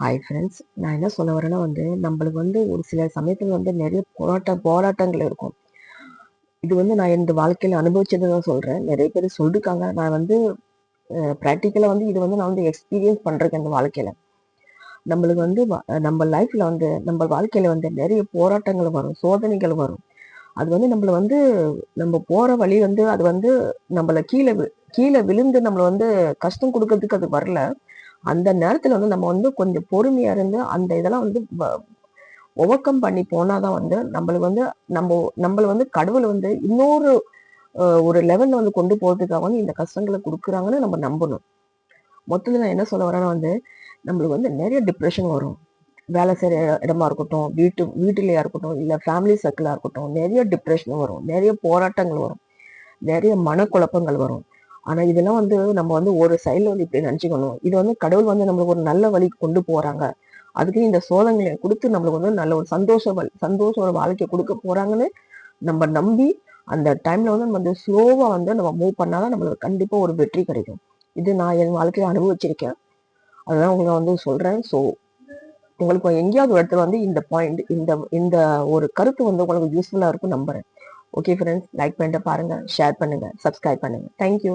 Hi friends, நான் என்ன சொல்ல வரேன்னா நம்மளுக்கு ஒரு சில சமயத்தில் நிறைய போராட்டங்கள் இருக்கும். இது நான் இந்த வாழ்க்கையில அனுபவிச்சதை தான் சொல்றேன். நிறைய பேர் சொல்லிருக்காங்க. நான் ப்ராக்டிக்கலா இது நான் எக்ஸ்பீரியன்ஸ் பண்றேன் இந்த வாழ்க்கையில. நம்மளுக்கு நம்ம லைஃப்ல நம்ம வாழ்க்கையில நிறைய போராட்டங்கள் வரும், சோதனைகள் வரும். அது நம்மள நம்ம போற வழி அது நம்மள கீழே விழுந்து நம்மள கஷ்டம் கொடுக்கறதுக்கு அது வரல. அந்த நேரத்துல நம்ம கொஞ்சம் பொறுமையா இருந்து அந்த இதெல்லாம் ஓவர் கம் பண்ணி போனாதான் நம்மளுக்கு நம்மள கடவுள் இன்னொரு ஒரு லெவல்ல கொண்டு போறதுக்காக இந்த கஷ்டங்களை கொடுக்குறாங்கன்னு நம்ம நம்பணும். மொத்தத்துல நான் என்ன சொல்ல வரேன்னா நம்மளுக்கு நிறைய டிப்ரெஷன் வரும். வேலை செய்யற இடமா இருக்கட்டும், வீட்டுலயா இருக்கட்டும், இல்ல ஃபேமிலி சர்க்கிளா இருக்கட்டும், நிறைய டிப்ரெஷன் வரும், நிறைய போராட்டங்கள் வரும், நிறைய மனக்குழப்பங்கள் வரும். ஆனா இதெல்லாம் நம்ம ஒரு சைட்ல இப்படி நினைச்சுக்கணும். இது கடவுள் நம்மளுக்கு ஒரு நல்ல வழிக்கு கொண்டு போறாங்க. அதுக்கு இந்த சோதனைகளை கொடுத்து நம்மளுக்கு நல்ல ஒரு சந்தோஷ ஒரு வாழ்க்கையை கொடுக்க போறாங்கன்னு நம்ம நம்பி அந்த டைம்ல நம்ம ஸ்லோவா நம்ம மூவ் பண்ணாதான் நம்மளுக்கு கண்டிப்பா ஒரு வெற்றி கிடைக்கும். இது நான் என் வாழ்க்கையில அனுபவிச்சிருக்கேன். அதுதான் உங்களுக்கு சொல்றேன். ஸோ உங்களுக்கு எங்கேயாவது ஒரு இடத்துல இந்த பாயிண்ட் இந்த இந்த ஒரு கருத்து உங்களுக்கு யூஸ்ஃபுல்லா இருக்கும் நம்புறேன். ஓகே ஃப்ரெண்ட்ஸ், லைக் பண்ணிட்டு பாருங்க, ஷேர் பண்ணுங்க, சப்ஸ்கிரைப் பண்ணுங்க. தேங்க்யூ.